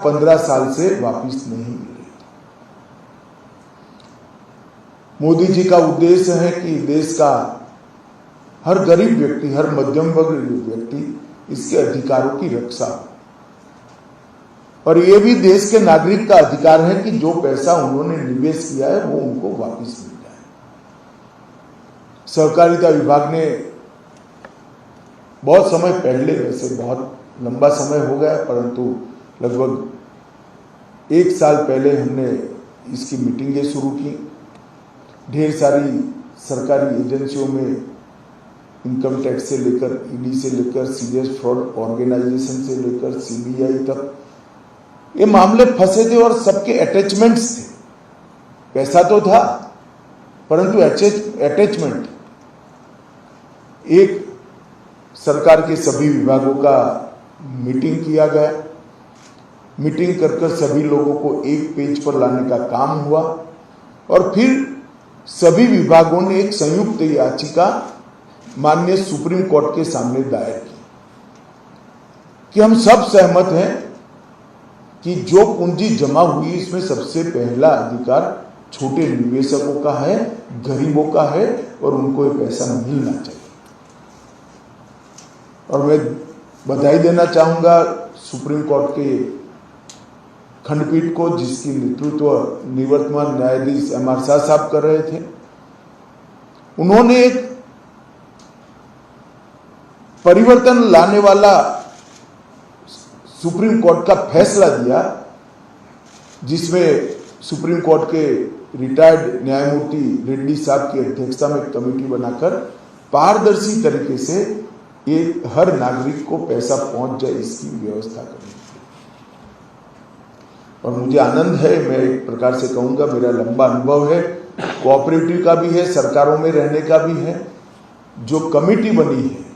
15 साल से वापस नहीं मिले। मोदी जी का उद्देश्य है कि देश का हर गरीब व्यक्ति, हर मध्यम वर्ग व्यक्ति इसके अधिकारों की रक्षा हो, और ये भी देश के नागरिक का अधिकार है कि जो पैसा उन्होंने निवेश किया है वो उनको वापस मिल जाए। सहकारिता विभाग ने बहुत समय पहले, वैसे बहुत लंबा समय हो गया, परंतु लगभग 1 साल पहले हमने इसकी मीटिंगें शुरू की। ढेर सारी सरकारी एजेंसियों में इनकम टैक्स से लेकर, ईडी से लेकर, सीरियस फ्रॉड ऑर्गेनाइजेशन से लेकर सीबीआई तक ये मामले फंसे थे और सबके अटैचमेंट्स थे। पैसा तो था परंतु अटैचमेंट। एक सरकार के सभी विभागों का मीटिंग किया गया। मीटिंग कर सभी लोगों को एक पेज पर लाने का काम हुआ और फिर सभी विभागों ने एक संयुक्त याचिका माननीय सुप्रीम कोर्ट के सामने दायर की कि हम सब सहमत हैं कि जो पूंजी जमा हुई इसमें सबसे पहला अधिकार छोटे निवेशकों का है, गरीबों का है, और उनको ये पैसा मिलना चाहिए। और मैं बधाई देना चाहूंगा सुप्रीम कोर्ट के खंडपीठ को, जिसकी नेतृत्व निवर्तमान न्यायाधीश एमआर शाह साहब कर रहे थे। उन्होंने एक परिवर्तन लाने वाला सुप्रीम कोर्ट का फैसला दिया, जिसमें सुप्रीम कोर्ट के रिटायर्ड न्यायमूर्ति रेड्डी साहब की अध्यक्षता में एक कमेटी बनाकर पारदर्शी तरीके से ये हर नागरिक को पैसा पहुंच जाए, इसकी व्यवस्था करनी। और मुझे आनंद है, मैं एक प्रकार से कहूंगा मेरा लंबा अनुभव है, कोऑपरेटिव का भी है, सरकारों में रहने का भी है। जो कमेटी बनी है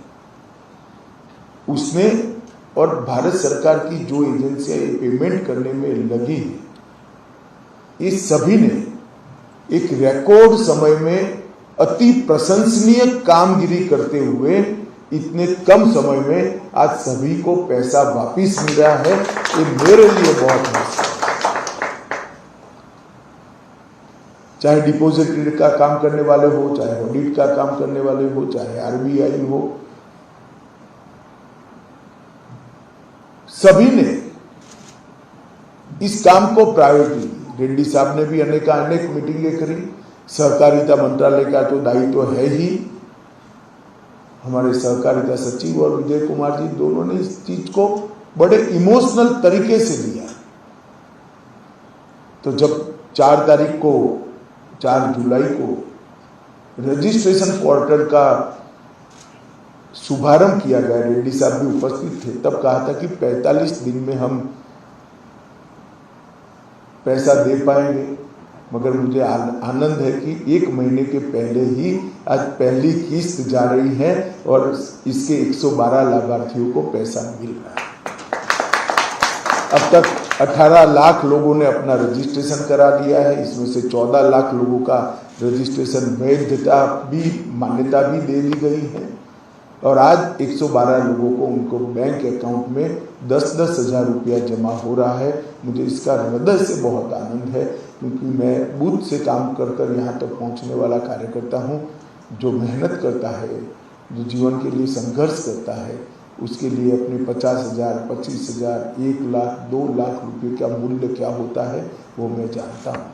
उसमें और भारत सरकार की जो एजेंसियां पेमेंट करने में लगी है, इस सभी ने एक रिकॉर्ड समय में अति प्रशंसनीय कामगिरी करते हुए इतने कम समय में आज सभी को पैसा वापिस मिल रहा है। ये मेरे लिए बहुत है। चाहे डिपॉजिटरी का काम करने वाले हो, चाहे ऑडिट का काम करने वाले हो, चाहे आरबीआई हो, सभी ने इस काम को प्रायोरिटी दी। रेड्डी साहब ने भी अनेक मीटिंगें करी। सहकारिता मंत्रालय का तो दायित्व है ही, हमारे सहकारिता सचिव और विजय कुमार जी दोनों ने इस चीज को बड़े इमोशनल तरीके से लिया। तो जब 4 जुलाई को रजिस्ट्रेशन पोर्टल का शुभारंभ किया गया, रेड्डी साहब भी उपस्थित थे, तब कहा था कि 45 दिन में हम पैसा दे पाएंगे। मगर मुझे आनंद है कि 1 महीने के पहले ही आज पहली किस्त जा रही है और इसके 112 लाभार्थियों को पैसा मिल रहा है। अब तक 18 लाख लोगों ने अपना रजिस्ट्रेशन करा लिया है। इसमें से 14 लाख लोगों का रजिस्ट्रेशन वैधता भी, मान्यता भी दे दी गई है और आज 112 लोगों को उनको बैंक अकाउंट में 10-10 हज़ार रुपया जमा हो रहा है। मुझे इसका हृदय से बहुत आनंद है, क्योंकि मैं बूथ से काम कर यहाँ तक पहुँचने वाला कार्यकर्ता हूँ। जो मेहनत करता है, जो जीवन के लिए संघर्ष करता है, उसके लिए अपने 50,000, 25,000, 1 लाख, 2 लाख रुपये का मूल्य क्या होता है वो मैं जानता हूँ।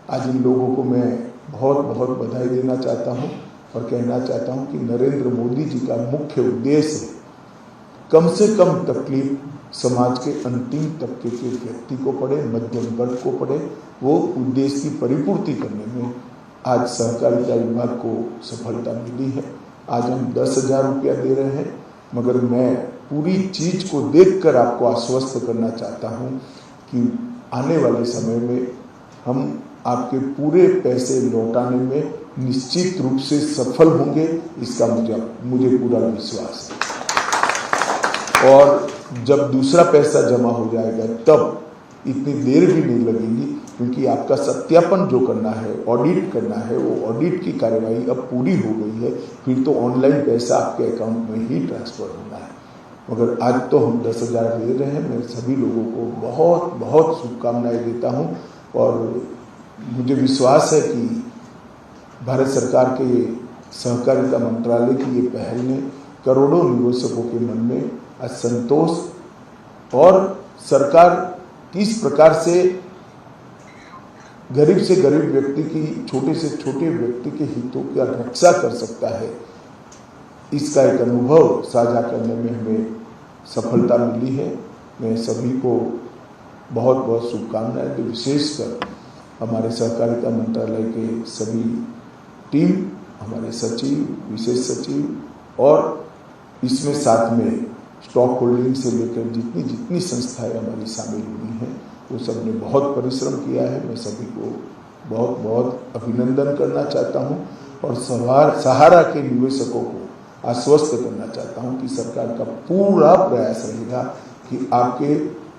आज इन लोगों को मैं बहुत बहुत बधाई देना चाहता हूँ और कहना चाहता हूँ कि नरेंद्र मोदी जी का मुख्य उद्देश्य कम से कम तकलीफ समाज के अंतिम तबके के व्यक्ति को पड़े, मध्यम वर्ग को पड़े, वो उद्देश्य की परिपूर्ति करने में आज सहकारिता विभाग को सफलता मिली है। आज हम 10,000 रुपया दे रहे हैं, मगर मैं पूरी चीज को देखकर आपको आश्वस्त करना चाहता हूँ कि आने वाले समय में हम आपके पूरे पैसे लौटाने में निश्चित रूप से सफल होंगे, इसका मुझे पूरा विश्वास है। और जब दूसरा पैसा जमा हो जाएगा तब इतनी देर भी नहीं लगेगी, क्योंकि आपका सत्यापन जो करना है, ऑडिट करना है, वो ऑडिट की कार्यवाही अब पूरी हो गई है। फिर तो ऑनलाइन पैसा आपके अकाउंट में ही ट्रांसफर होना है। मगर आज तो हम 10,000 दे रहे हैं। मैं सभी लोगों को बहुत बहुत शुभकामनाएं देता हूं और मुझे विश्वास है कि भारत सरकार के सहकारिता मंत्रालय की ये पहल ने करोड़ों निवेशकों के मन में आज संतोष और सरकार किस प्रकार से गरीब से गरीब व्यक्ति की, छोटे से छोटे व्यक्ति के हितों की रक्षा कर सकता है, इसका एक अनुभव साझा करने में हमें सफलता मिली है। मैं सभी को बहुत बहुत शुभकामनाएं दूं, विशेषकर हमारे सहकारिता मंत्रालय के सभी टीम, हमारे सचिव, विशेष सचिव और इसमें साथ में स्टॉक होल्डिंग से लेकर जितनी संस्थाएं हमारी शामिल हुई हैं, वो सब ने बहुत परिश्रम किया है। मैं सभी को बहुत बहुत अभिनंदन करना चाहता हूं और सहारा के निवेशकों को आश्वस्त करना चाहता हूं कि सरकार का पूरा प्रयास रहेगा कि आपके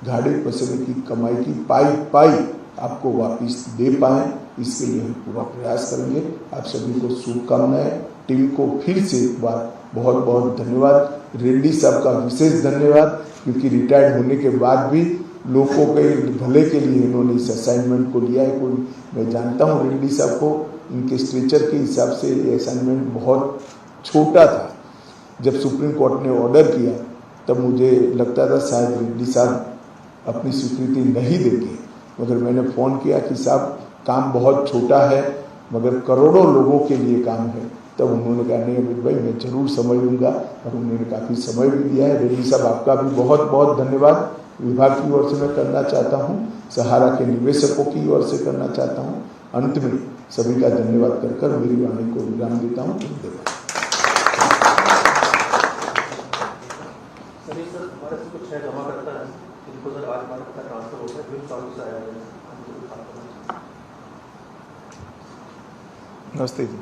गाड़ी पसले की कमाई की पाई आपको वापस दे पाएं। इसके लिए हम पूरा प्रयास करेंगे। आप सभी को शुभकामनाएं। टीम को फिर से एक बार बहुत बहुत धन्यवाद। रेड्डी साहब का विशेष धन्यवाद, क्योंकि रिटायर्ड होने के बाद भी लोगों के भले के लिए इन्होंने इस असाइनमेंट को लिया है। कोई मैं जानता हूँ रेड्डी साहब को, इनके स्ट्रेचर के हिसाब से ये असाइनमेंट बहुत छोटा था। जब सुप्रीम कोर्ट ने ऑर्डर किया तब मुझे लगता था शायद रेड्डी साहब अपनी स्वीकृति नहीं देंगे, मगर मैंने फ़ोन किया कि साहब काम बहुत छोटा है मगर करोड़ों लोगों के लिए काम है। तब उन्होंने कहा नहीं अमित भाई मैं जरूर समय लूँगा, और उन्होंने काफ़ी समय भी दिया है। रेड्डी साहब आपका भी बहुत बहुत धन्यवाद विभाग की ओर से मैं करना चाहता हूँ, सहारा के निवेशकों की ओर से करना चाहता हूँ। अंत में सभी का धन्यवाद कर मेरी वाणी को विराम देता हूँ। धन्यवाद। कुछ है जमा करता है जिनको सर आज भारत का ट्रांसफर होता है, फिर चालू से आया है। नमस्ते जी।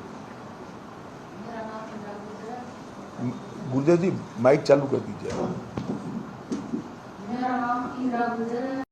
गुर्जर जी माइक चालू कर दीजिए। मेरा नाम इंदिरा गुर्जर है।